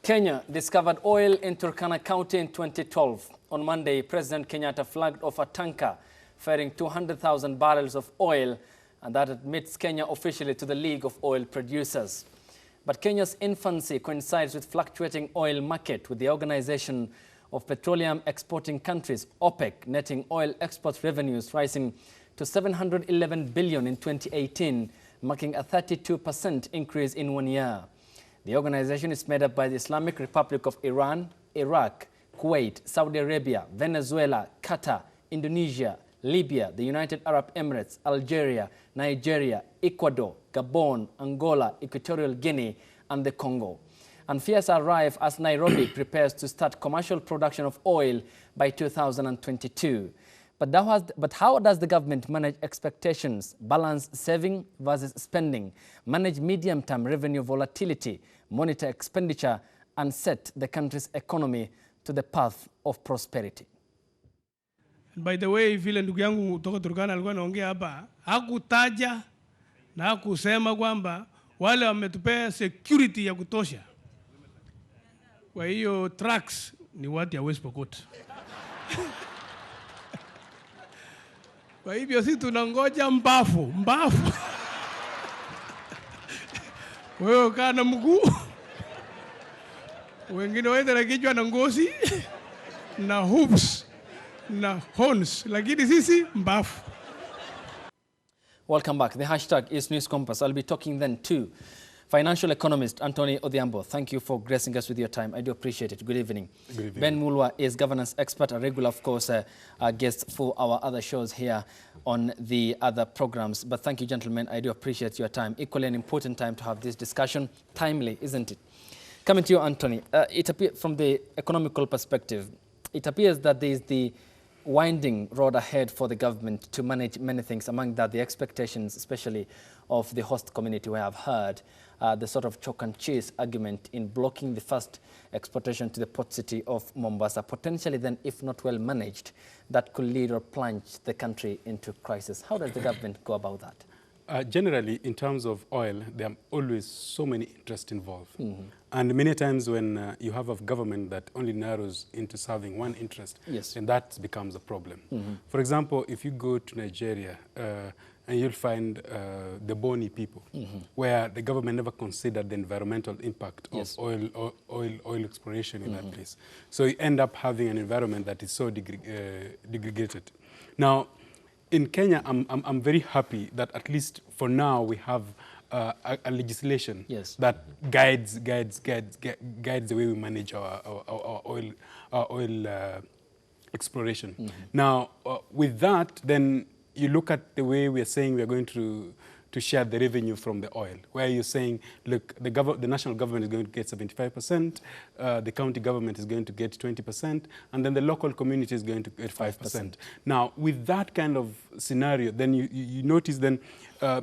Kenya discovered oil in Turkana County in 2012. On Monday, President Kenyatta flagged off a tanker ferrying 200,000 barrels of oil, and that admits Kenya officially to the League of Oil Producers. But Kenya's infancy coincides with fluctuating oil market, with the Organization of Petroleum Exporting Countries, OPEC, netting oil export revenues rising to 711 billion in 2018, marking a 32% increase in 1 year. The organization is made up by the Islamic Republic of Iran, Iraq, Kuwait, Saudi Arabia, Venezuela, Qatar, Indonesia, Libya, the United Arab Emirates, Algeria, Nigeria, Ecuador, Gabon, Angola, Equatorial Guinea, and the Congo. And fears arrive as Nairobi prepares to start commercial production of oil by 2022. But how does the government manage expectations, balance saving versus spending, manage medium-term revenue volatility, monitor expenditure, and set the country's economy to the path of prosperity? By the way, vile ndugu yangu kutoka Turkana alikuwa anaongea hapa, hakutaja na hakusema kwamba wale wametupea security ya kutosha. Kwa hiyo trucks ni watu ya West Pokot. Kwa hivyo sisi tunangoja mbafu. Wewe kana mguu. Wengine waende na kichwa na ngozi na hoops na horns, lakini sisi mbafu. Welcome back. The hashtag is News Compass. I'll be talking then to financial economist Anthony Odhiambo. Thank you for gracing us with your time. I do appreciate it. Good evening. Good evening. Ben Mulwa is governance expert, a regular, of course, guest for our other shows here on the other programs. But thank you, gentlemen. I do appreciate your time. Equally an important time to have this discussion. Timely, isn't it? Coming to you, Anthony, it appears from the economical perspective, it appears that there is the winding road ahead for the government to manage many things, among that the expectations, especially of the host community, where I've heard the sort of chalk and cheese argument in blocking the first exportation to the port city of Mombasa. Potentially then, if not well managed, that could lead or plunge the country into crisis. How does the government go about that? Generally, in terms of oil, there are always so many interests involved. And many times when you have a government that only narrows into serving one interest, yes, then that becomes a problem. For example, if you go to Nigeria, and you'll find the Boni people, where the government never considered the environmental impact of oil exploration in that place. So you end up having an environment that is so degraded. Now, in Kenya, I'm very happy that at least for now we have a legislation that guides the way we manage our oil exploration. Now, with that, then you look at the way we are saying we are going to share the revenue from the oil, where you're saying, look, the national government is going to get 75%, the county government is going to get 20%, and then the local community is going to get 5%. Now, with that kind of scenario, then you notice then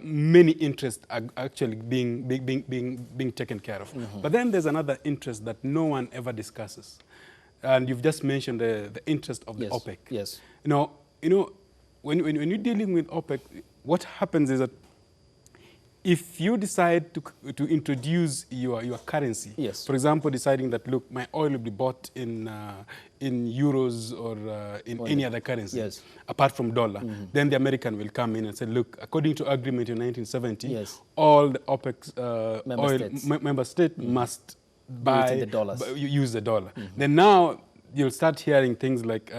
many interests are actually being taken care of. But then there's another interest that no one ever discusses. And you've just mentioned the interest of the OPEC. Yes. Now, when you're dealing with OPEC, what happens is that if you decide to introduce your currency, for example, deciding that, look, my oil will be bought in euros or in any other currency, apart from dollar, then the American will come in and say, look, according to agreement in 1970, all the OPEC member states must use the dollar. Then now you'll start hearing things like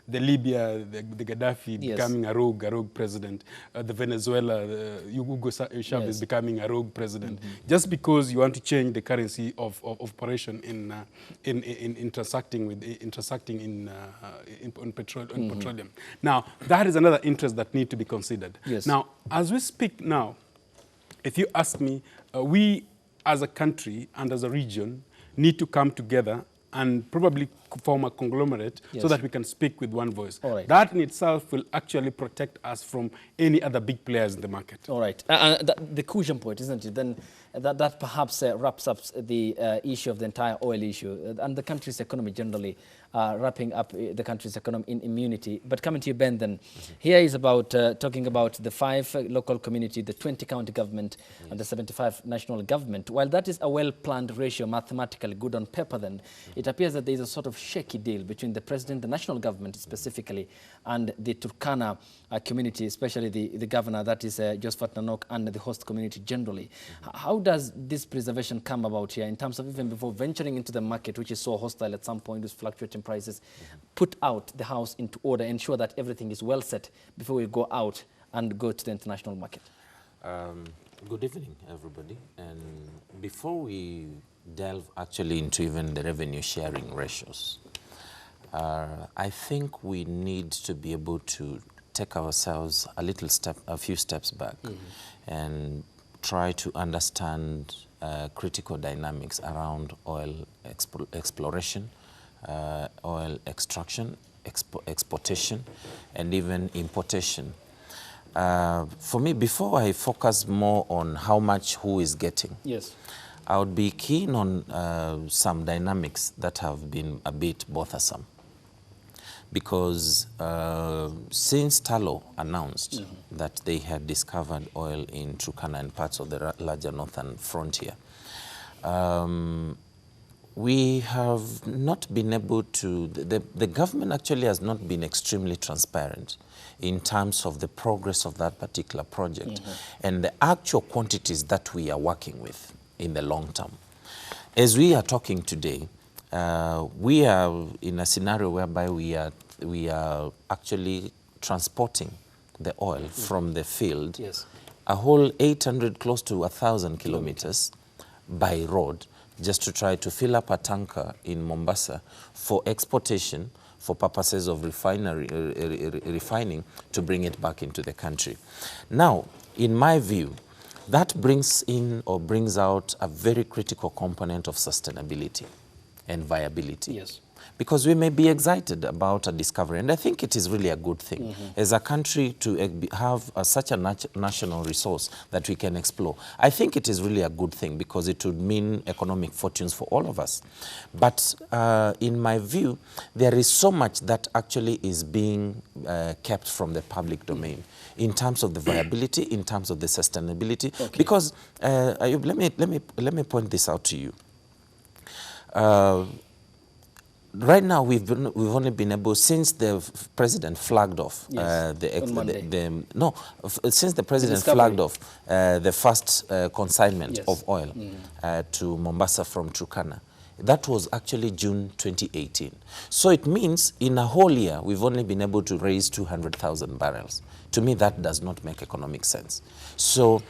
the Libya, the Gaddafi becoming a rogue president, the Venezuela, Hugo Chavez becoming a rogue president, just because you want to change the currency of operation in transacting in petroleum. Now, that is another interest that need to be considered. Now, as we speak now, if you ask me, we as a country and as a region need to come together and probably form a conglomerate Yes. so that we can speak with one voice. All right. That in itself will actually protect us from any other big players in the market. All right. The crucial point, isn't it? Then that perhaps wraps up the issue of the entire oil issue and the country's economy generally, wrapping up the country's economy in immunity. But coming to you, Ben, then, here is about talking about the 5 local community, the 20 county government, and the 75 national government. While that is a well-planned ratio, mathematically good on paper, then it appears that there is a sort of shaky deal between the president, the national government specifically, and the Turkana community, especially the governor, that is Josephat Nanok, and the host community generally. How does this preservation come about here in terms of even before venturing into the market, which is so hostile at some point with fluctuating prices, put out the house into order, ensure that everything is well set before we go out and go to the international market? Good evening, everybody. And before we delve actually into even the revenue sharing ratios, I think we need to be able to take ourselves a few steps back and try to understand critical dynamics around oil exploration, oil extraction, exportation, and even importation. For me, before I focus more on how much who is getting, Yes. I would be keen on some dynamics that have been a bit bothersome. Because since Talo announced that they had discovered oil in Turkana and parts of the larger northern frontier, we have not been able to, the government actually has not been extremely transparent in terms of the progress of that particular project and the actual quantities that we are working with in the long term. As we are talking today, we are in a scenario whereby we are actually transporting the oil from the field, Yes. a whole 800, close to 1,000 kilometers by road, just to try to fill up a tanker in Mombasa for exportation for purposes of refining to bring it back into the country. Now, in my view, that brings in or brings out a very critical component of sustainability and viability. Yes. Because we may be excited about a discovery, and I think it is really a good thing as a country to have such a national resource that we can explore. I think it is really a good thing because it would mean economic fortunes for all of us. But in my view, there is so much that actually is being kept from the public domain in terms of the viability, in terms of the sustainability. Okay. Because Ayub, let me point this out to you. Right now, we've only been able, since the president flagged off since the president flagged off the first consignment of oil to Mombasa from Turkana. That was actually June 2018. So it means in a whole year, we've only been able to raise 200,000 barrels. To me, that does not make economic sense. So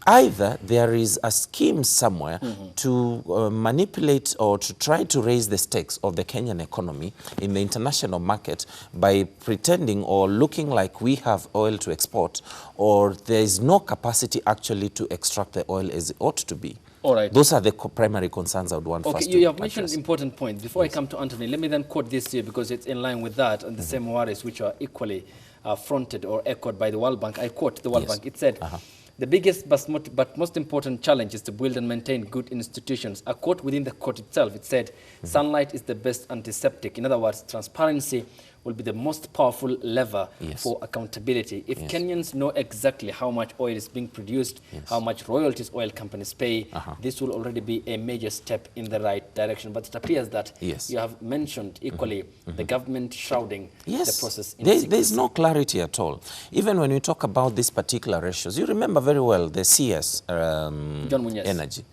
either there is a scheme somewhere to manipulate or to try to raise the stakes of the Kenyan economy in the international market by pretending or looking like we have oil to export, or there is no capacity actually to extract the oil as it ought to be. All right. Those are the primary concerns I would want first to you have mentioned address. an important point. Before I come to Anthony, let me then quote this here because it's in line with that and the same worries which are equally fronted or echoed by the World Bank. I quote the World Bank. It said, the biggest but most important challenge is to build and maintain good institutions. A quote within the quote itself, it said, sunlight is the best antiseptic. In other words, transparency will be the most powerful lever for accountability. If Kenyans know exactly how much oil is being produced, how much royalties oil companies pay, this will already be a major step in the right direction. But it appears that you have mentioned equally the government shrouding the process in secrecy. There's no clarity at all. Even when we talk about these particular ratios, you remember very well the CS Energy,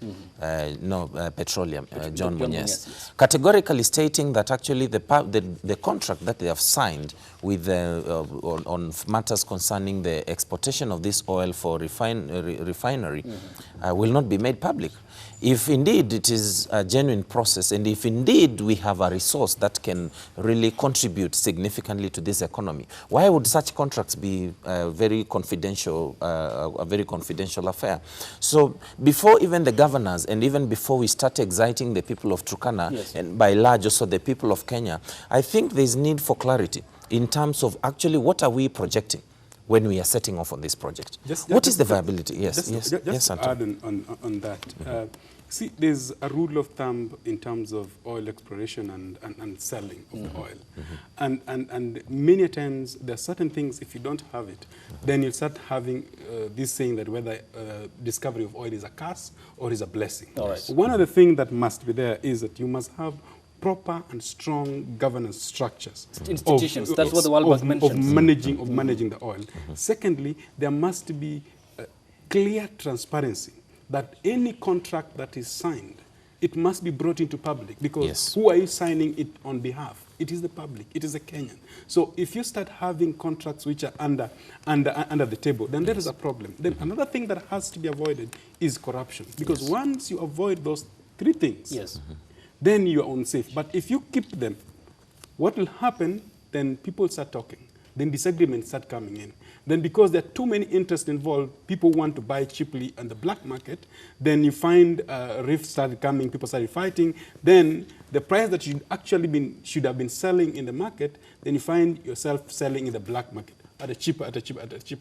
Petroleum, John Munyes, categorically stating that actually the contract that they have have signed with on matters concerning the exportation of this oil for refinery will not be made public. If indeed it is a genuine process, and if indeed we have a resource that can really contribute significantly to this economy, why would such contracts be a very confidential affair? So before even the governors, and even before we start exciting the people of Turkana, yes, and by large also the people of Kenya, I think there's need for clarity in terms of actually what are we projecting when we are setting off on this project. What is the viability? Yes, just to add on that. See, there's a rule of thumb in terms of oil exploration and selling of the oil. And many times there are certain things, if you don't have it, then you start having this saying that whether discovery of oil is a curse or is a blessing. All right. One of the things that must be there is that you must have proper and strong governance structures. Institutions, that's what the World Bank mentions. Of managing the oil. Secondly, there must be clear transparency that any contract that is signed, it must be brought into public, because who are you signing it on behalf? It is the public, it is the Kenyan. So if you start having contracts which are under the table, then there is a problem. Then another thing that has to be avoided is corruption, because once you avoid those three things, then you are unsafe. But if you keep them, what will happen, then people start talking. Then disagreements start coming in. Then because there are too many interests involved, people want to buy cheaply on the black market, then you find rifts started coming, people started fighting. Then the price that should have been selling in the market, then you find yourself selling in the black market at a cheaper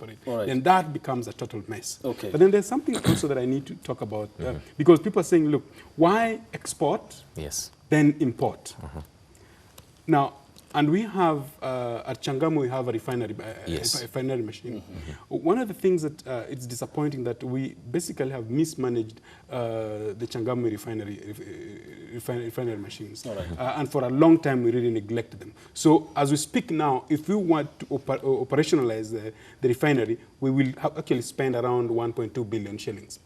rate. Right. Then that becomes a total mess. Okay. But then there's something also that I need to talk about, because people are saying, look, why export, then import? Now, and we have, at Changamwe, we have a refinery machine. One of the things that it's disappointing that we basically have mismanaged the Changamwe refinery machines. And for a long time, we really neglected them. So as we speak now, if we want to operationalize the refinery, we will actually spend around 1.2 billion shillings.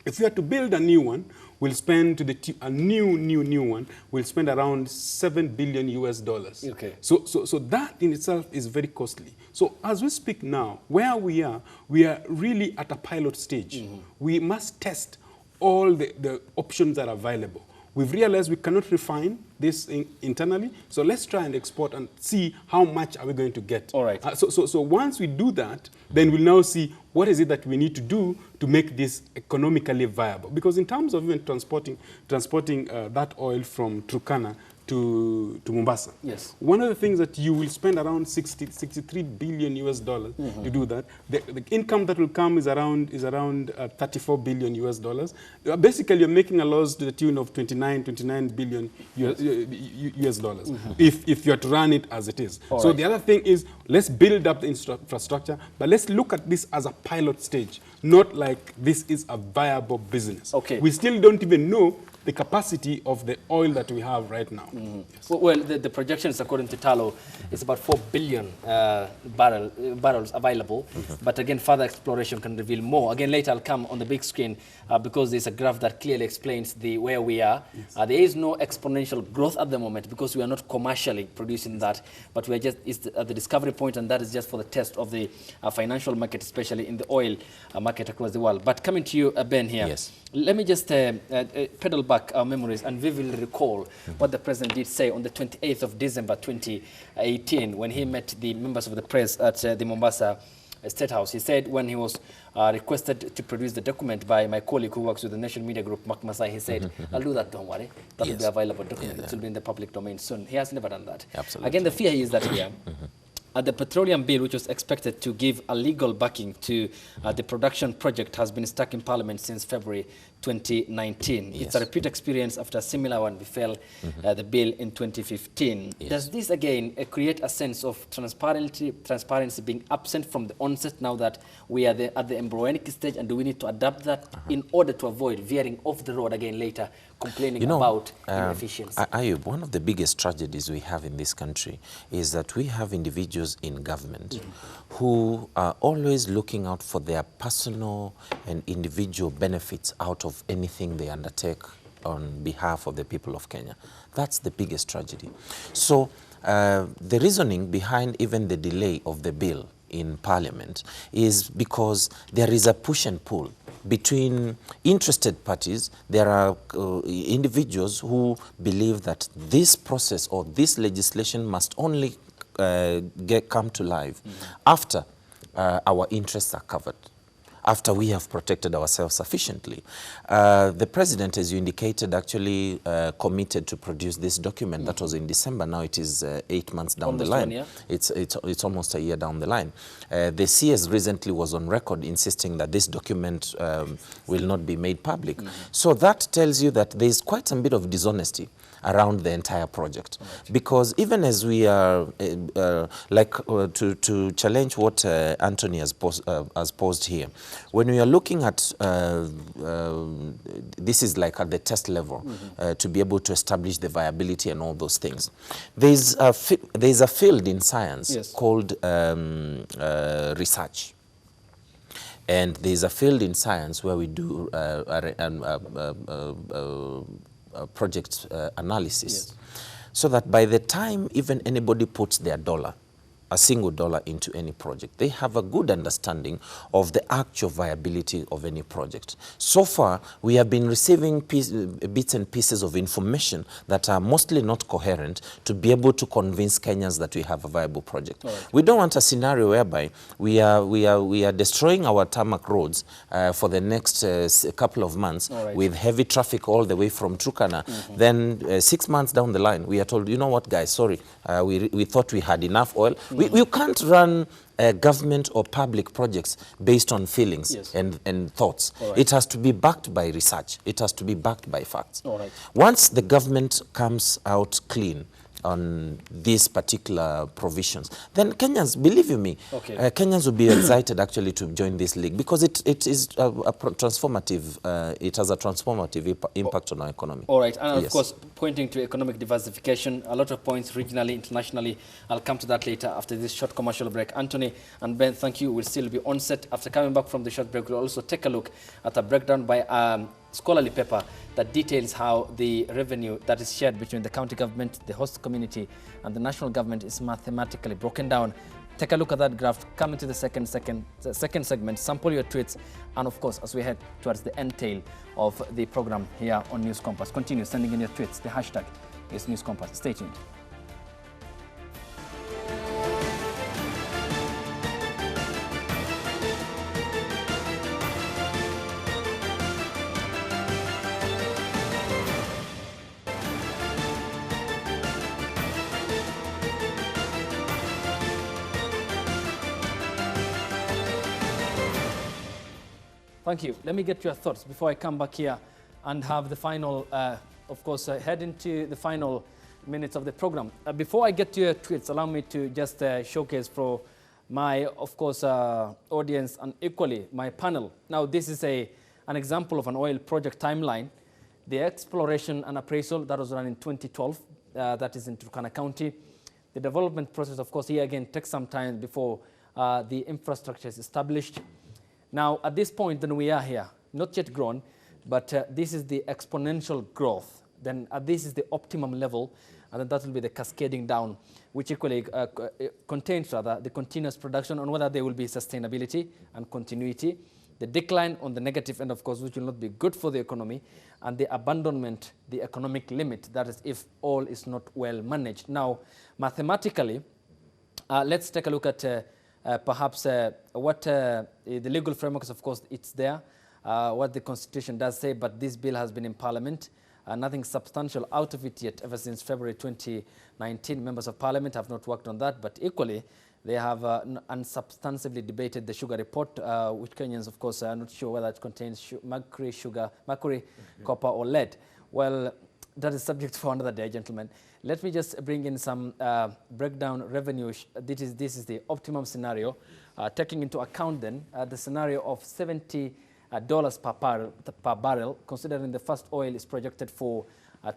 If we are to build a new one, we'll spend a new one. We'll spend around $7 billion US. Okay. So that in itself is very costly. So as we speak now, where we are really at a pilot stage. We must test all the options that are available. We've realized we cannot refine this internally, so let's try and export and see how much are we going to get. All right. So once we do that, then we'll now see what is it that we need to do to make this economically viable. Because in terms of even transporting that oil from Turkana to Mombasa. Yes. One of the things that you will spend around 63 billion US dollars to do that. The income that will come is around 34 billion US dollars. Basically, you're making a loss to the tune of 29 billion US dollars if you are to run it as it is. So the other thing is, let's build up the infrastructure, but let's look at this as a pilot stage, not like this is a viable business. Okay. We still don't even know the capacity of the oil that we have right now. Well, the projections, according to Talo, is about 4 billion barrels available. But again, further exploration can reveal more. Again, later I'll come on the big screen because there's a graph that clearly explains where we are. There is no exponential growth at the moment because we are not commercially producing that, but we are just at the discovery point, and that is just for the test of the financial market, especially in the oil market across the world. But coming to you, Ben, here. Yes. Let me just pedal back our memories and vividly recall what the president did say on the 28th of December 2018 when he met the members of the press at the Mombasa State House. He said when he was requested to produce the document by my colleague who works with the National Media Group, Mark Masai, he said, I'll do that, don't worry. That will be available document. It will be in the public domain soon. He has never done that. Absolutely. Again, the fear is that here, the petroleum bill, which was expected to give a legal backing to the production project, has been stuck in Parliament since February 2019. It's a repeat experience after a similar one befell the bill in 2015. Does this again create a sense of transparency being absent from the onset now that we are at the embryonic stage, and do we need to adapt that in order to avoid veering off the road again later, complaining about inefficiency? Ayub, one of the biggest tragedies we have in this country is that we have individuals in government who are always looking out for their personal and individual benefits out of anything they undertake on behalf of the people of Kenya. That's the biggest tragedy. So The reasoning behind even the delay of the bill in Parliament is because there is a push and pull between interested parties. There are individuals who believe that this process or this legislation must only come to life after our interests are covered, after we have protected ourselves sufficiently. The president, as you indicated, actually committed to produce this document. That was in December. Now it is 8 months down the line. It's almost a year down the line. The CS recently was on record insisting that this document will not be made public. So that tells you that there is quite a bit of dishonesty around the entire project. Because even as we are, to challenge what Anthony has posed here, when we are looking at, this is like at the test level, to be able to establish the viability and all those things. There's a field in science called research. And there's a field in science where we do project analysis, so that by the time even anybody puts their dollar, a single dollar into any project, they have a good understanding of the actual viability of any project. So far, we have been receiving bits and pieces of information that are mostly not coherent to be able to convince Kenyans that we have a viable project. We don't want a scenario whereby we are destroying our tarmac roads for the next couple of months with heavy traffic all the way from Turkana. Then 6 months down the line, we are told, you know what, guys, sorry, we thought we had enough oil. We can't run government or public projects based on feelings and thoughts. It has to be backed by research. It has to be backed by facts. Once the government comes out clean on these particular provisions, then Kenyans, believe you me, Kenyans will be excited actually to join this league, because it is a transformative, it has a transformative impact on our economy. All right, and of course, pointing to economic diversification, a lot of points regionally, internationally. I'll come to that later after this short commercial break. Anthony and Ben, thank you. We'll still be on set. After coming back from the short break, we'll also take a look at a breakdown by scholarly paper that details how the revenue that is shared between the county government, the host community, and the national government is mathematically broken down. Take a look at that graph. Come into the second segment, sample your tweets, and of course, as we head towards the end tail of the program here on News Compass, continue sending in your tweets. The hashtag is News Compass. Stay tuned. Thank you. Let me get your thoughts before I come back here and have the final, of course, head into the final minutes of the program. Before I get to your tweets, allow me to just showcase for my, of course, audience and equally my panel. Now, this is an example of an oil project timeline. The exploration and appraisal that was run in 2012, that is in Turkana County. The development process, of course, here again takes some time before the infrastructure is established. Now, at this point, then we are here, not yet grown, but this is the exponential growth. Then this is the optimum level, and then that will be the cascading down, which equally contains rather the continuous production on whether there will be sustainability and continuity, the decline on the negative end, of course, which will not be good for the economy, and the abandonment, the economic limit, that is if all is not well managed. Now, mathematically, let's take a look at perhaps what the legal framework is. Of course, it's there, what the Constitution does say, but this bill has been in Parliament. Nothing substantial out of it yet ever since February 2019. Members of Parliament have not worked on that, but equally, they have unsubstantively debated the sugar report, which Kenyans, of course, are not sure whether it contains mercury, copper, or lead. Well, that is subject for another day, gentlemen. Let me just bring in some breakdown revenue. This is the optimum scenario, taking into account then the scenario of $70 per barrel, considering the first oil is projected for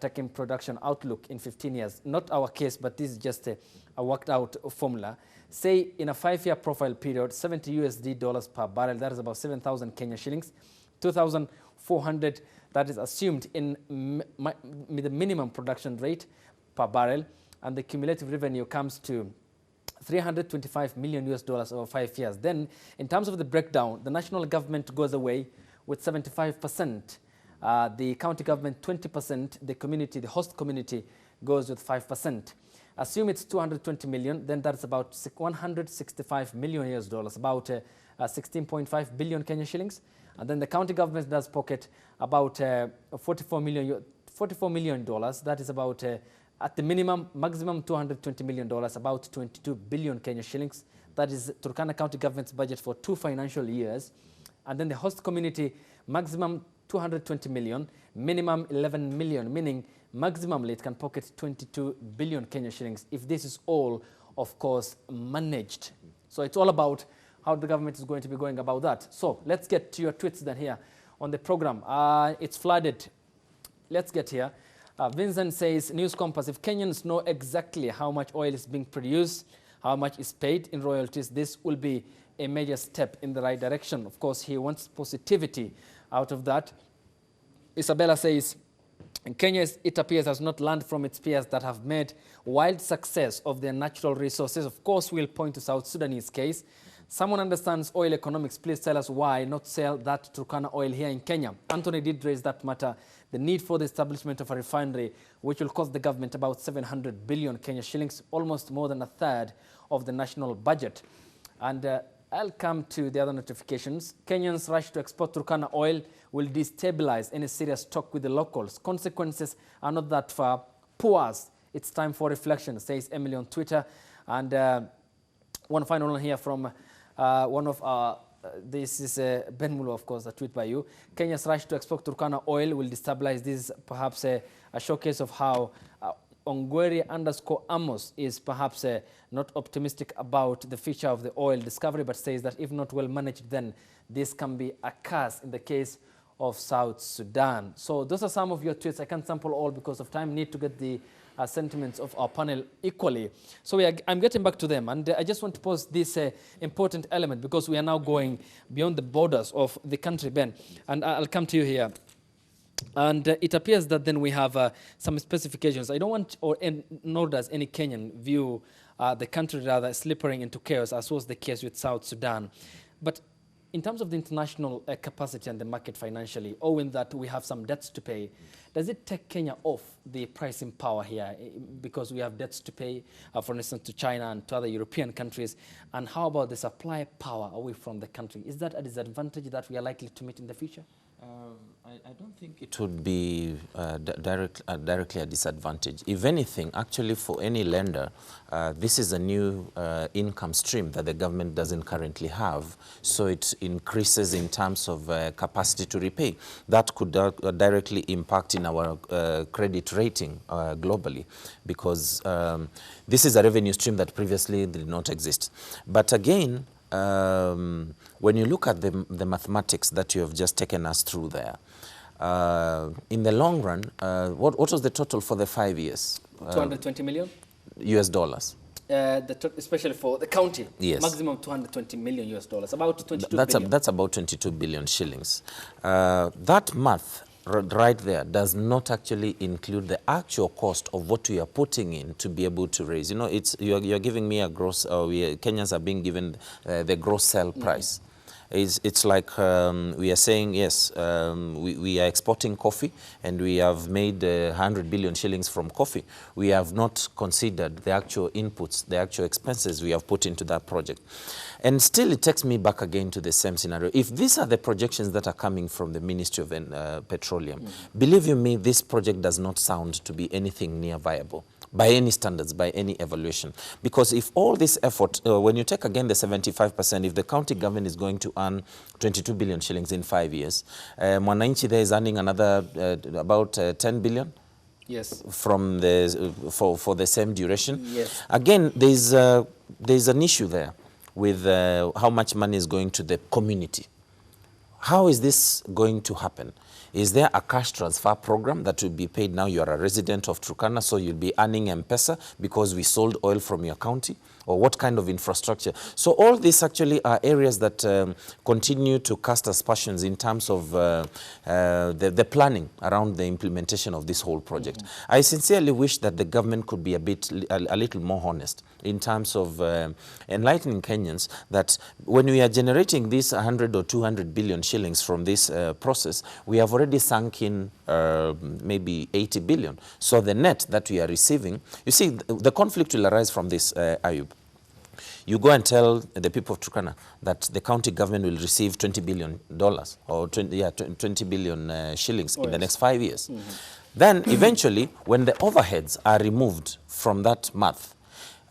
taking production outlook in 15 years. Not our case, but this is just a worked out formula. Say in a 5-year profile period, $70 per barrel, that is about 7,000 Kenya shillings, 2,400, that is assumed in the minimum production rate per barrel. and the cumulative revenue comes to $325 million over 5 years. Then, in terms of the breakdown, the national government goes away with 75%, the county government 20%, the community, the host community, goes with 5%. Assume it's 220 million, then that's about $165 million, about 16.5 billion Kenya shillings. And then the county government does pocket about $44 million. That is about, at the maximum $220 million, about 22 billion Kenya shillings. That is Turkana County government's budget for 2 financial years. And then the host community, maximum 220 million, minimum 11 million, meaning maximally it can pocket 22 billion Kenya shillings if this is all, of course, managed. So it's all about how the government is going to be going about that. So let's get to your tweets then here on the program. It's flooded. Let's get here. Vincent says, News Compass, if Kenyans know exactly how much oil is being produced, how much is paid in royalties, this will be a major step in the right direction. Of course, he wants positivity out of that. Isabella says, Kenya, it appears, has not learned from its peers that have made wild success of their natural resources. Of course, we'll point to South Sudanese case. Someone understands oil economics. Please tell us why not sell that Turkana oil here in Kenya. Anthony did raise that matter, the need for the establishment of a refinery, which will cost the government about 700 billion Kenya shillings, almost more than a third of the national budget. And I'll come to the other notifications. Kenyans rush to export Turkana oil will destabilize any serious talk with the locals. Consequences are not that far. Pause. It's time for reflection, says Emily on Twitter. And one final one here from one of our, this is Ben Mulo, of course, a tweet by you. Kenya's rush to export Turkana oil will destabilize. This is perhaps a showcase of how Ongweri_Amos is perhaps not optimistic about the future of the oil discovery, but says that if not well managed, then this can be a curse in the case of South Sudan. So those are some of your tweets. I can't sample all because of time. Need to get the sentiments of our panel equally. So I'm getting back to them, and I just want to pose this important element because we are now going beyond the borders of the country, Ben, and I'll come to you here. And it appears that then we have some specifications. I don't want, nor does any Kenyan view the country rather slipping into chaos, as was the case with South Sudan. But in terms of the international capacity and the market financially, owing that we have some debts to pay, does it take Kenya off the pricing power here because we have debts to pay, for instance, to China and to other European countries? And how about the supply power away from the country? Is that a disadvantage that we are likely to meet in the future? I don't think it would be directly a disadvantage. If anything, actually for any lender, this is a new income stream that the government doesn't currently have. So it increases in terms of capacity to repay. That could directly impact in our credit rating globally, because this is a revenue stream that previously did not exist. But again, when you look at the mathematics that you have just taken us through there, in the long run, what was the total for the 5 years? 220 million? US dollars. Especially for the county, yes. Maximum 220 million US dollars, about 22 billion. That's about 22 billion shillings. That math right there does not actually include the actual cost of what we are putting in to be able to raise. You know, you're giving me a gross, Kenyans are being given the gross sell price. It's like we are saying, yes, we are exporting coffee and we have made 100 billion shillings from coffee. We have not considered the actual inputs, the actual expenses we have put into that project. And still it takes me back again to the same scenario. If these are the projections that are coming from the Ministry of Petroleum, believe you me, this project does not sound to be anything near viable by any standards, by any evaluation. Because if all this effort, when you take again the 75%, if the county government is going to earn 22 billion shillings in 5 years, Mwananchi there is earning another about 10 billion. Yes. From the for the same duration. Yes. Again, there's an issue there with how much money is going to the community. How is this going to happen? Is there a cash transfer program that will be paid now? You are a resident of Turkana, so you'll be earning M-Pesa because we sold oil from your county? or what kind of infrastructure. So all these actually are areas that continue to cast aspersions in terms of the planning around the implementation of this whole project. I sincerely wish that the government could be a little more honest in terms of enlightening Kenyans that when we are generating these 100 or 200 billion shillings from this process, we have already sunk in maybe 80 billion. So the net that we are receiving, you see, the conflict will arise from this, Ayub. You go and tell the people of Turkana that the county government will receive $20 billion or 20 billion shillings in the next 5 years. Then eventually, when the overheads are removed from that math,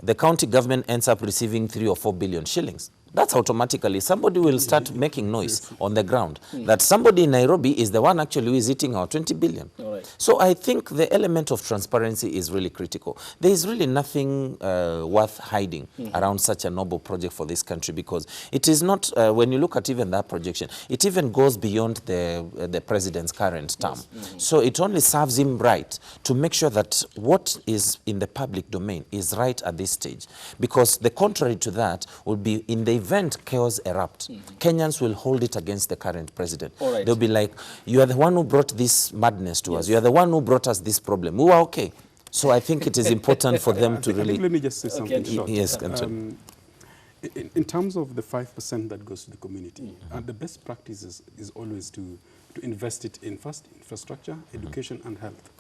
the county government ends up receiving 3 or 4 billion shillings. That's automatically, somebody will start making noise on the ground that somebody in Nairobi is the one actually who is eating our 20 billion. So I think the element of transparency is really critical. There is really nothing worth hiding around such a noble project for this country, because it is not, when you look at even that projection, it even goes beyond the president's current term. So it only serves him right to make sure that what is in the public domain is right at this stage, because the contrary to that will be in the event chaos erupt, Kenyans will hold it against the current president. They'll be like, you are the one who brought this madness to us. You are the one who brought us this problem. We were okay. So I think it is important for them to really... Let me just say something short. Yes, in terms of the 5% that goes to the community, the best practice is always to invest it in first infrastructure, education, and health.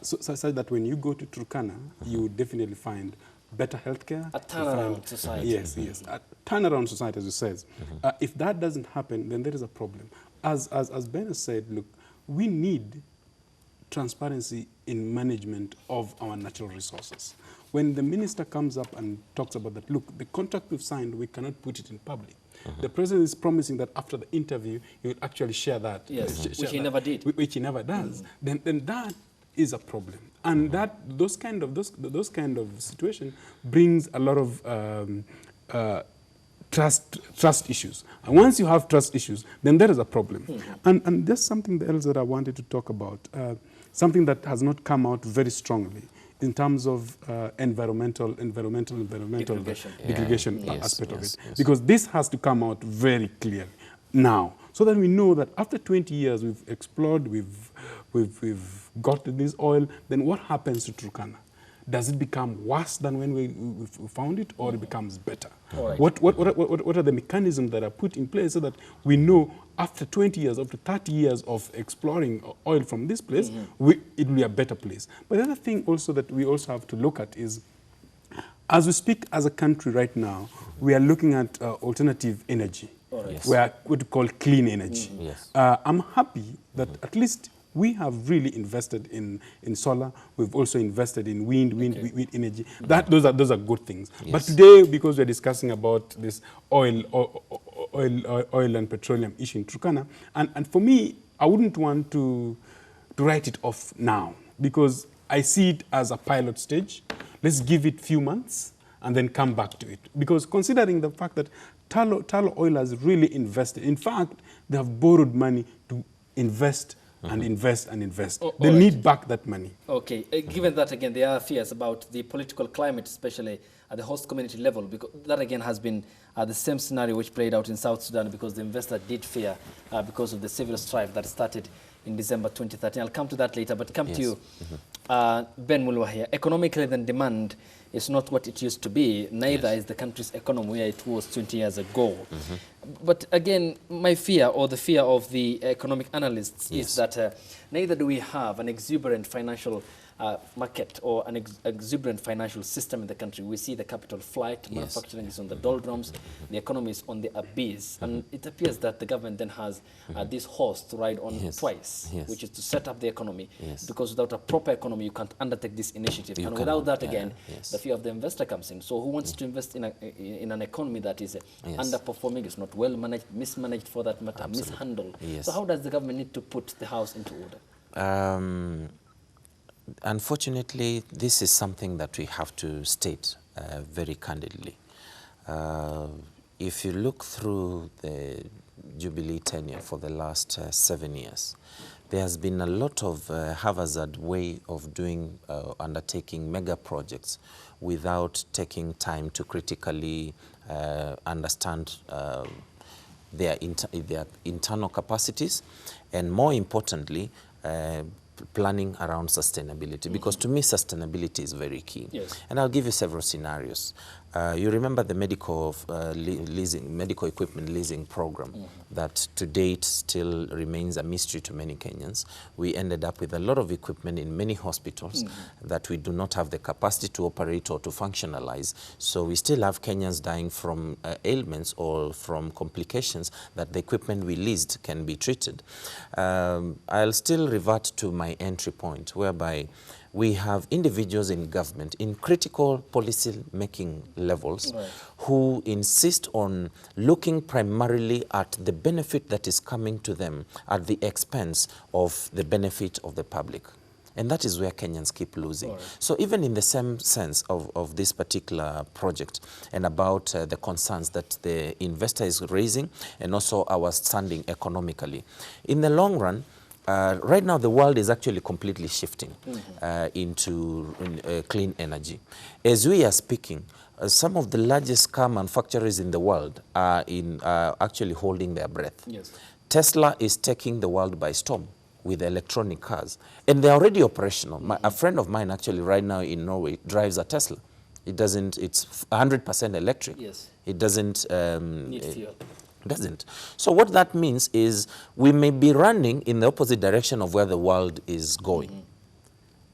So that when you go to Turkana, you definitely find better healthcare. A turnaround society. Yes, yes. A turnaround society, as you said. If that doesn't happen, then there is a problem. As Ben has said, look, we need transparency in management of our natural resources. When the minister comes up and talks about that, look, the contract we've signed, we cannot put it in public. The president is promising that after the interview, he will actually share that. Yes, which he never did. Which he never does. Then that is a problem, and those kind of situation brings a lot of trust issues. And once you have trust issues, then there is a problem. And there's something else that I wanted to talk about, something that has not come out very strongly in terms of environmental degradation aspect of it, because this has to come out very clearly now, so that we know that after 20 years we've explored, we've got this oil, then what happens to Turkana? Does it become worse than when we found it, or it becomes better? What are the mechanisms that are put in place so that we know after 20 years, after 30 years of exploring oil from this place, it will be a better place? But the other thing also that we also have to look at is, as we speak as a country right now, we are looking at alternative energy. We are what we call clean energy. I'm happy that at least we have really invested in solar. We've also invested in wind energy. Those are good things. But today, because we're discussing about this oil and petroleum issue in Turkana, and for me, I wouldn't want to write it off now, because I see it as a pilot stage. Let's give it a few months and then come back to it. Because considering the fact that Talo Oil has really invested, in fact, they have borrowed money to invest and invest and invest. They need back that money. Okay, given that, again, there are fears about the political climate, especially at the host community level, because that, again, has been the same scenario which played out in South Sudan, because the investor did fear because of the civil strife that started in December 2013. I'll come to that later, but come to you, Ben Mulwa here. Economically, then demand is not what it used to be, neither is the country's economy where it was 20 years ago. But again, my fear, or the fear of the economic analysts, is that neither do we have an exuberant financial market or an exuberant financial system in the country. We see the capital flight, manufacturing is on the doldrums, the economy is on the abyss, and it appears that the government then has this horse to ride on twice, which is to set up the economy, because without a proper economy, you can't undertake this initiative. And without that, again, the fear of the investor comes in. So who wants to invest in an economy that is underperforming, is not well managed, mismanaged for that matter, mishandled? So how does the government need to put the house into order? Unfortunately, this is something that we have to state very candidly. If you look through the Jubilee tenure for the last 7 years, there has been a lot of haphazard way of doing, undertaking mega projects without taking time to critically understand their internal capacities, and more importantly, planning around sustainability, because to me sustainability is very key. Yes. And I'll give you several scenarios. You remember the medical equipment leasing program that to date still remains a mystery to many Kenyans. We ended up with a lot of equipment in many hospitals that we do not have the capacity to operate or to functionalize. So we still have Kenyans dying from ailments or from complications that the equipment we leased can be treated. I'll still revert to my entry point, whereby we have individuals in government in critical policy making levels who insist on looking primarily at the benefit that is coming to them at the expense of the benefit of the public. And that is where Kenyans keep losing. So even in the same sense of this particular project and about the concerns that the investor is raising and also our standing economically, in the long run, right now, the world is actually completely shifting into clean energy. As we are speaking, some of the largest car manufacturers in the world are actually holding their breath. Yes. Tesla is taking the world by storm with electronic cars, and they're already operational. A friend of mine actually right now in Norway drives a Tesla. It's 100% electric. Yes. It doesn't Need fuel. Doesn't. So what that means is we may be running in the opposite direction of where the world is going,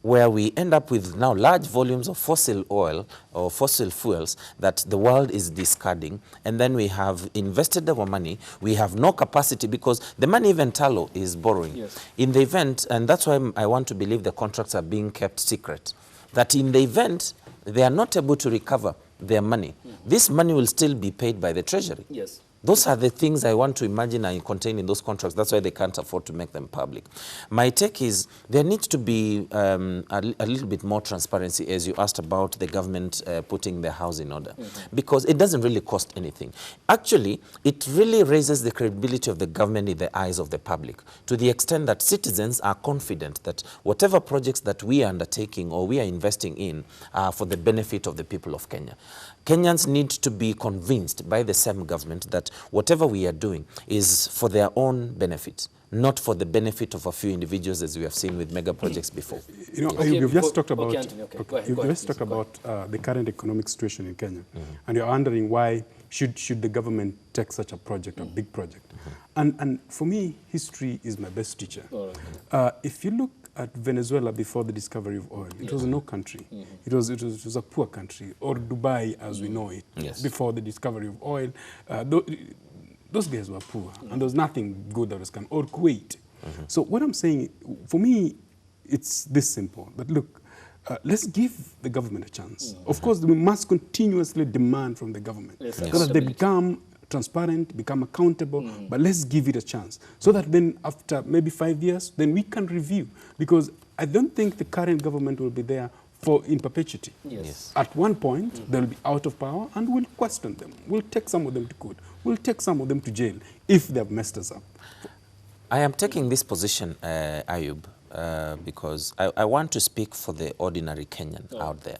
where we end up with now large volumes of fossil oil or fossil fuels that the world is discarding, and then we have invested our money, we have no capacity because the money even Talo is borrowing. Yes. In the event, and that's why I want to believe the contracts are being kept secret, that in the event they are not able to recover their money, this money will still be paid by the treasury. Yes. Those are the things I want to imagine are contained in those contracts. That's why they can't afford to make them public. My take is there needs to be a little bit more transparency, as you asked about the government putting their house in order, because it doesn't really cost anything. Actually, it really raises the credibility of the government in the eyes of the public, to the extent that citizens are confident that whatever projects that we are undertaking or we are investing in are for the benefit of the people of Kenya. Kenyans need to be convinced by the same government that whatever we are doing is for their own benefit, not for the benefit of a few individuals, as we have seen with mega projects before. You know, Okay, you've just talked about, You've just talked about the current economic situation in Kenya, and you're wondering why should the government take such a project, a big project. And for me, history is my best teacher. If you look at Venezuela before the discovery of oil, it was no country. It was a poor country, or Dubai as we know it, before the discovery of oil. Those guys were poor, and there was nothing good that was coming, or Kuwait. So what I'm saying, for me, it's this simple, that look, let's give the government a chance. Of course, we must continuously demand from the government so that they become transparent, become accountable, but let's give it a chance. So that then after maybe 5 years, then we can review. Because I don't think the current government will be there in perpetuity. Yes. At one point, they'll be out of power, and we'll question them. We'll take some of them to court. We'll take some of them to jail if they've messed us up. I am taking this position, Ayub, because I want to speak for the ordinary Kenyan out there.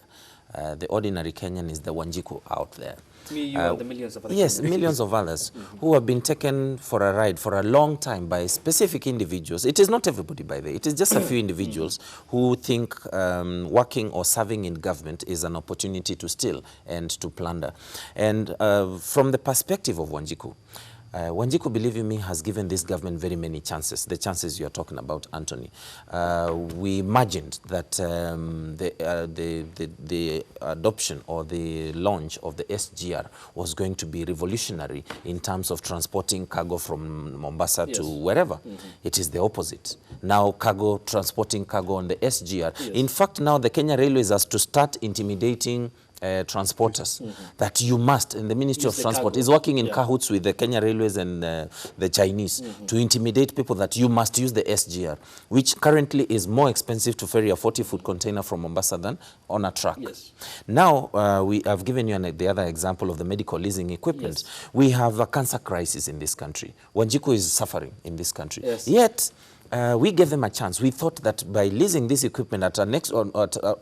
The ordinary Kenyan is the Wanjiku out there. Me, you, and the millions of other Yes, Kenyans. millions of others who have been taken for a ride for a long time by specific individuals. It is not everybody, by the way. It is just a few individuals who think working or serving in government is an opportunity to steal and to plunder. And from the perspective of Wanjiku, Wanjiku, believe you me, has given this government very many chances, the chances you are talking about, Anthony. We imagined that the adoption or the launch of the SGR was going to be revolutionary in terms of transporting cargo from Mombasa to wherever. It is the opposite. Now transporting cargo on the SGR. In fact, now the Kenya Railways has to start intimidating transporters that you must, and the Ministry of Transport is working in cahoots with the Kenya Railways and the Chinese to intimidate people that you must use the SGR, which currently is more expensive to ferry a 40-foot container from Mombasa than on a truck. Now, we have given you the other example of the medical leasing equipment. We have a cancer crisis in this country. Wanjiku is suffering in this country. Yet, We gave them a chance. We thought that by leasing this equipment at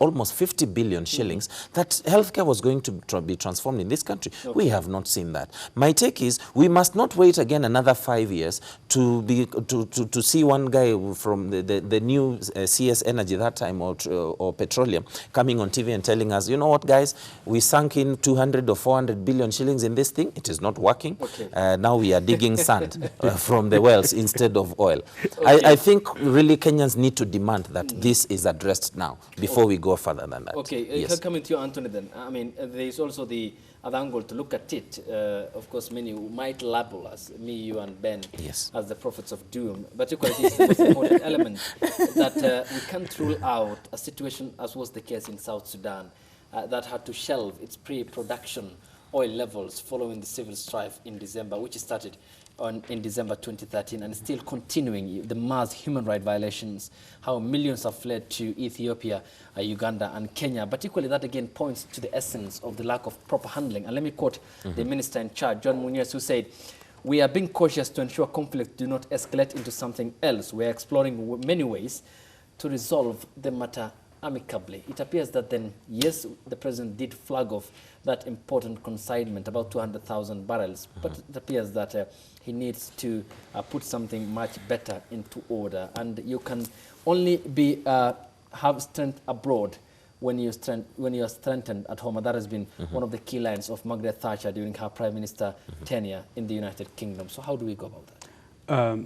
almost 50 billion shillings, that healthcare was going to be transformed in this country. Okay. We have not seen that. My take is we must not wait again another 5 years to see one guy from the new CS Energy that time or petroleum coming on TV and telling us, you know what, guys, we sunk in 200 or 400 billion shillings in this thing. It is not working. Okay. Now we are digging sand from the wells instead of oil. Okay. I think really Kenyans need to demand that this is addressed now before we go further than that. Okay, yes. Coming to you, Anthony, then. I mean, there is also the other angle to look at it. Of course, many might label us, me, you, and Ben, yes, as the prophets of doom. But equally, this is the most important element that we can't rule out a situation, as was the case in South Sudan, that had to shelve its pre-production oil levels following the civil strife in December, which started in December 2013 and still continuing the mass human rights violations, how millions have fled to Ethiopia, Uganda and Kenya. But equally that again points to the essence of the lack of proper handling. And let me quote the minister in charge, John Munyes, who said, "We are being cautious to ensure conflict do not escalate into something else. We are exploring many ways to resolve the matter amicably." It appears that then, yes, the president did flag off that important consignment, about 200,000 barrels, but it appears that he needs to put something much better into order. And you can only be have strength abroad when you are strengthened at home. And that has been one of the key lines of Margaret Thatcher during her prime minister tenure in the United Kingdom. So how do we go about that?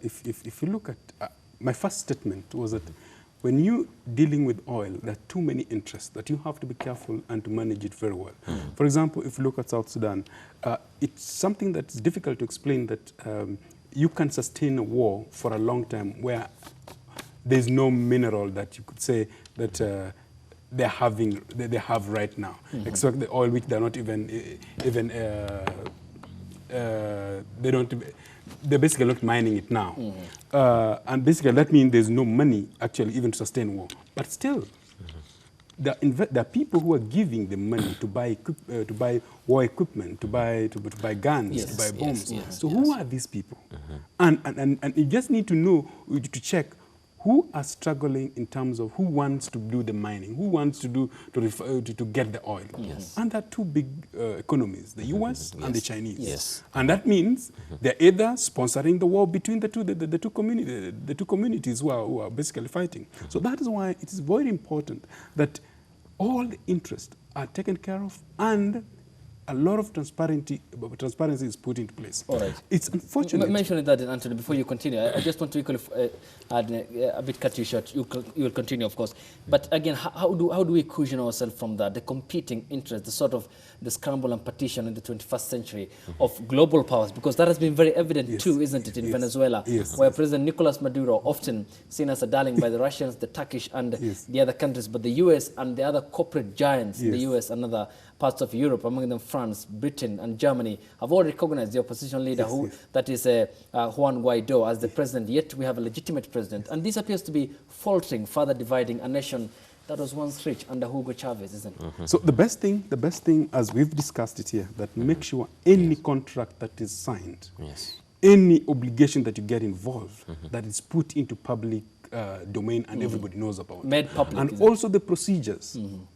If you look at my first statement was that when you're dealing with oil, there are too many interests that you have to be careful and to manage it very well. For example, if you look at South Sudan, it's something that's difficult to explain that you can sustain a war for a long time where there's no mineral that you could say that they have right now, except the oil which they're not they're basically not mining it now. And basically that means there's no money actually even to sustain war. But still, there are people who are giving the money to buy war equipment, to buy guns, yes, to buy bombs. So who are these people? And you just need to know, to check who are struggling in terms of who wants to do the mining, who wants to get the oil. Yes. And there are two big economies, the US and the Chinese. Yes. And that means they're either sponsoring the war between the two communities who are basically fighting. So that is why it is very important that all the interests are taken care of and a lot of transparency is put into place. All right. It's unfortunate. Mentioning that, Anthony, before you continue, I just want to equally add a bit cut you short. You will continue, of course. But again, how do we cushion ourselves from that? The competing interests, the sort of the scramble and partition in the 21st century of global powers, because that has been very evident too, isn't it, in Venezuela, where President Nicolas Maduro, often seen as a darling by the Russians, the Turkish, and the other countries, but the US and the other corporate giants in the US and other parts of Europe, among them France, Britain, and Germany, have all recognized the opposition leader, that is Juan Guaido, as the president. Yet we have a legitimate president, and this appears to be faltering, further dividing a nation that was once rich under Hugo Chavez, isn't it? So the best thing, as we've discussed it here, that make sure any contract that is signed, any obligation that you get involved, that is put into public domain and everybody knows about. Made public. And also the procedures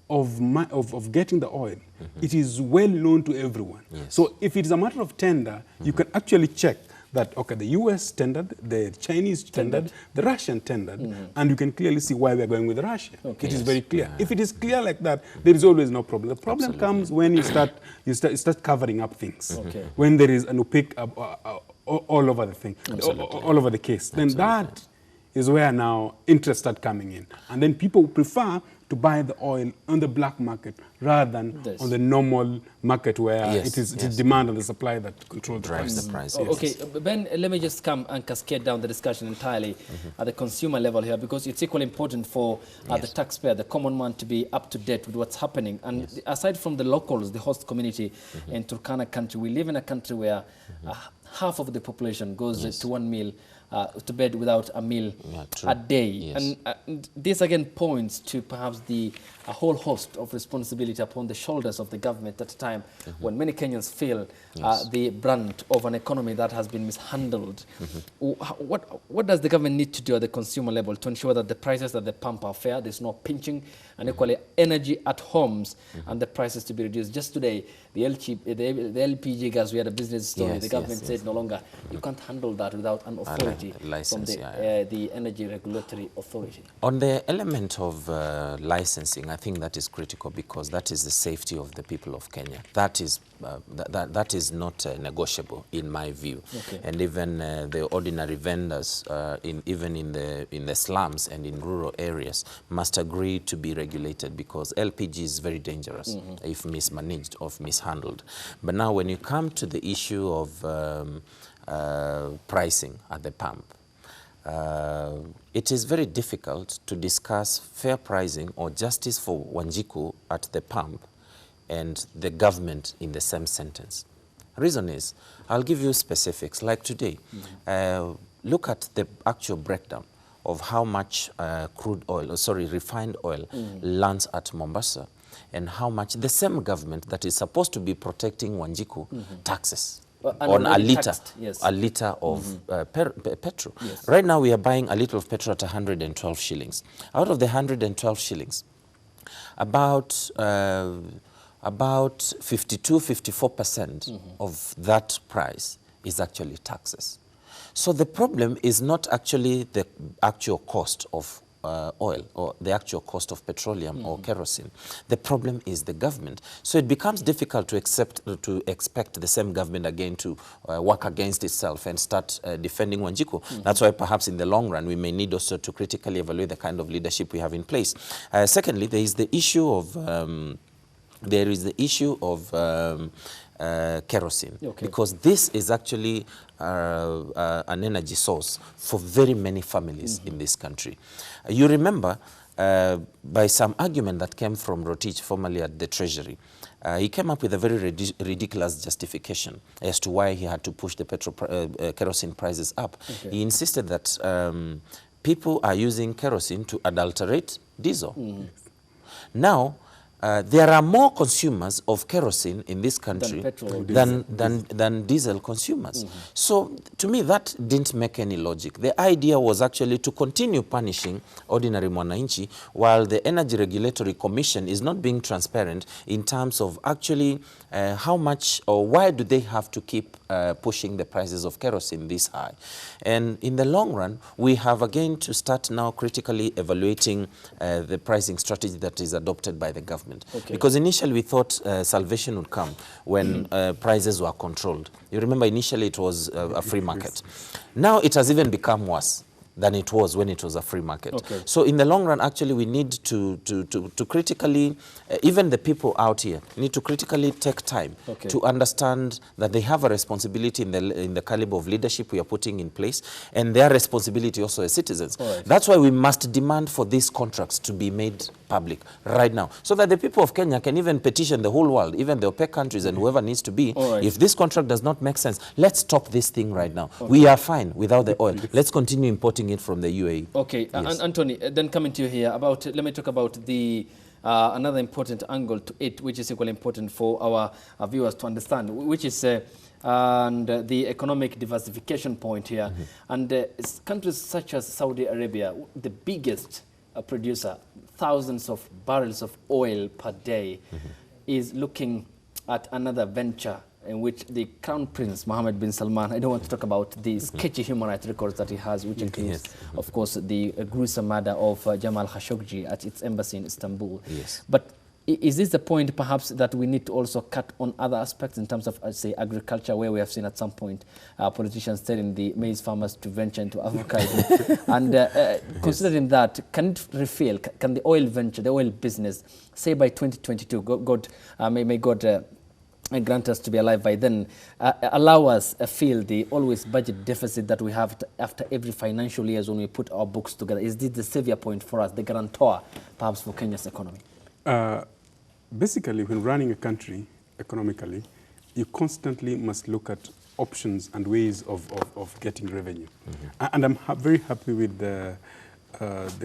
of getting the oil, it is well known to everyone. So if it is a matter of tender, you can actually check that, okay, the US tendered, the Chinese tendered, the Russian tendered, and you can clearly see why we are going with Russia. Okay. It is very clear. If it is clear like that, there is always no problem. The problem comes when you start covering up things. When there is an opaque all over the thing, all over the case. Then that is where now interest start coming in. And then people prefer to buy the oil on the black market rather than on the normal market where it is demand and the supply that control the price. Okay, Ben, let me just come and cascade down the discussion entirely at the consumer level here, because it's equally important for the taxpayer, the common man, to be up to date with what's happening. And aside from the locals, the host community in Turkana country, we live in a country where half of the population goes to one meal to bed without a meal a day. Yes. And this again points to perhaps a whole host of responsibility upon the shoulders of the government at a time when many Kenyans feel the brunt of an economy that has been mishandled. What does the government need to do at the consumer level to ensure that the prices at the pump are fair, there's no pinching, and equally energy at homes and the prices to be reduced? Just today, the LPG gas, we had a business story. The government said no longer, you can't handle that without an authority from the Energy Regulatory Authority. On the element of licensing, I think that is critical because that is the safety of the people of Kenya. That is that is not negotiable in my view. And even the ordinary vendors, even in the slums and in rural areas, must agree to be regulated because LPG is very dangerous if mismanaged or mishandled. But now when you come to the issue of pricing at the pump, it is very difficult to discuss fair pricing or justice for Wanjiku at the pump and the government in the same sentence. Reason is, I'll give you specifics. Like today, look at the actual breakdown of how much refined oil lands at Mombasa and how much the same government that is supposed to be protecting Wanjiku taxes on a liter of petrol. Right now we are buying a liter of petrol at 112 shillings. Out of the 112 shillings, about 52–54% of that price is actually taxes. So the problem is not actually the actual cost of oil or the actual cost of petroleum or kerosene. The problem is the government. So it becomes difficult to expect the same government again to work against itself and start defending Wanjiku. That's why perhaps in the long run we may need also to critically evaluate the kind of leadership we have in place. Secondly, there is the issue of kerosene, because this is actually an energy source for very many families in this country. You remember, by some argument that came from Rotich, formerly at the Treasury, he came up with a very ridiculous justification as to why he had to push the kerosene prices up. He insisted that people are using kerosene to adulterate diesel. Now, there are more consumers of kerosene in this country than diesel consumers. So to me that didn't make any logic. The idea was actually to continue punishing ordinary mwananchi while the Energy Regulatory Commission is not being transparent in terms of actually how much or why do they have to keep pushing the prices of kerosene this high. And in the long run, we have again to start now critically evaluating the pricing strategy that is adopted by the government. Because initially we thought salvation would come when prices were controlled. You remember initially it was a free market. Now it has even become worse than it was when it was a free market. So in the long run, actually, we need to critically, even the people out here, need to critically take time to understand that they have a responsibility in the caliber of leadership we are putting in place, and their responsibility also as citizens. That's why we must demand for these contracts to be made public right now, so that the people of Kenya can even petition the whole world, even the OPEC countries and whoever needs to be. If this contract does not make sense, let's stop this thing right now. We are fine without the oil. Let's continue importing it from the UAE. Anthony, then coming to you here about, let me talk about the another important angle to it, which is equally important for our viewers to understand, which is and the economic diversification point here. And countries such as Saudi Arabia, the biggest producer, thousands of barrels of oil per day, is looking at another venture in which the Crown Prince Mohammed bin Salman, I don't want to talk about the sketchy human rights records that he has, which includes, of course, the gruesome murder of Jamal Khashoggi at its embassy in Istanbul. But is this the point, perhaps, that we need to also cut on other aspects in terms of, say, agriculture, where we have seen at some point politicians telling the maize farmers to venture into avocado? And considering that, can it refill, can the oil venture, the oil business, say by 2022, may God and grant us to be alive by then, allow us feel the always budget deficit that we have after every financial years when we put our books together? Is this the savior point for us, the guarantor, perhaps, for Kenya's economy? Basically, when running a country economically, you constantly must look at options and ways of getting revenue. And I'm very happy with the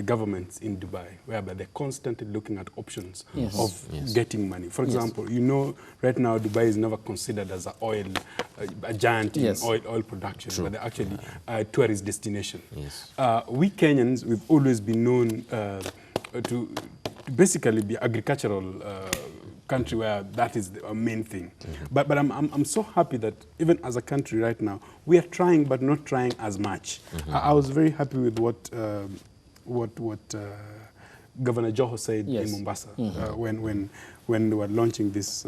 governments in Dubai, whereby they're constantly looking at options of getting money. For example, you know, right now Dubai is never considered as a giant in oil production, but they're actually a tourist destination. We Kenyans, we've always been known to basically be agricultural country where that is the main thing. But I'm so happy that even as a country right now, we are trying but not trying as much. I was very happy with what Governor Joho said in Mombasa when they were launching this,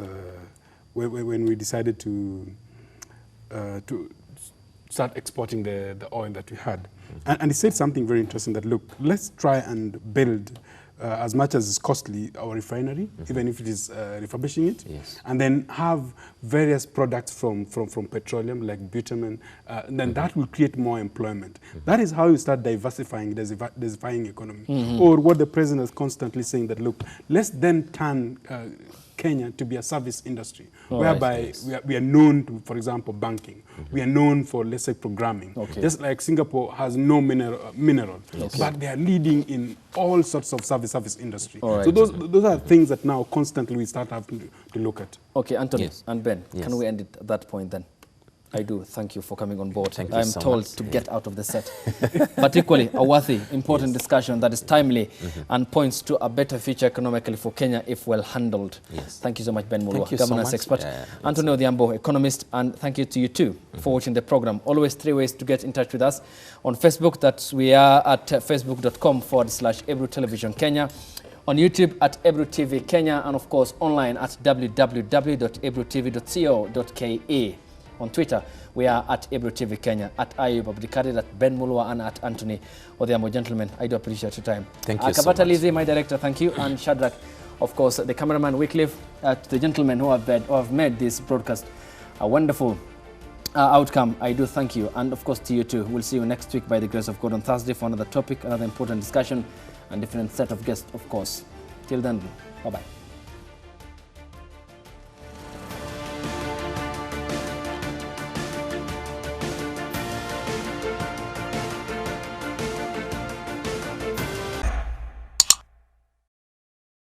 when we decided to start exporting the oil that we had. And he said something very interesting that, look, let's try and build as much as it's costly, our refinery, even if it is refurbishing it, and then have various products from petroleum, like bitumen, then that will create more employment. That is how you start diversifying economy. Or what the president is constantly saying that, look, let's then turn Kenya to be a service industry, whereby we are known to, for example, banking. We are known for, let's say, programming. Just like Singapore has no mineral, but they are leading in all sorts of service industry. So those are things that now constantly we start having to look at. Okay, Anthony and Ben, can we end it at that point then? I do. Thank you for coming on board. I'm told to get out of the set. But equally, a worthy, important discussion that is timely and points to a better future economically for Kenya if well handled. Thank you so much, Ben Mulwa, governance expert. Anthony Odhiambo, economist, and thank you to you too for watching the program. Always 3 ways to get in touch with us. On Facebook, that we are at facebook.com/Ebru Television Kenya. On YouTube at Ebru TV Kenya, and of course online at www.ebrutv.co.ke. On Twitter, we are at Ebru TV Kenya, at Ayub Abdikadir, at Ben Mulwa, and at Anthony Odhiambo. Gentlemen, I do appreciate your time. Thank you so much. Kabata Lizzie, my director, thank you. And Shadrach, of course, the cameraman Wycliffe, to the gentlemen who have made this broadcast a wonderful outcome. I do thank you. And of course to you too. We'll see you next week by the grace of God on Thursday for another topic, another important discussion, and different set of guests, of course. Till then, bye-bye.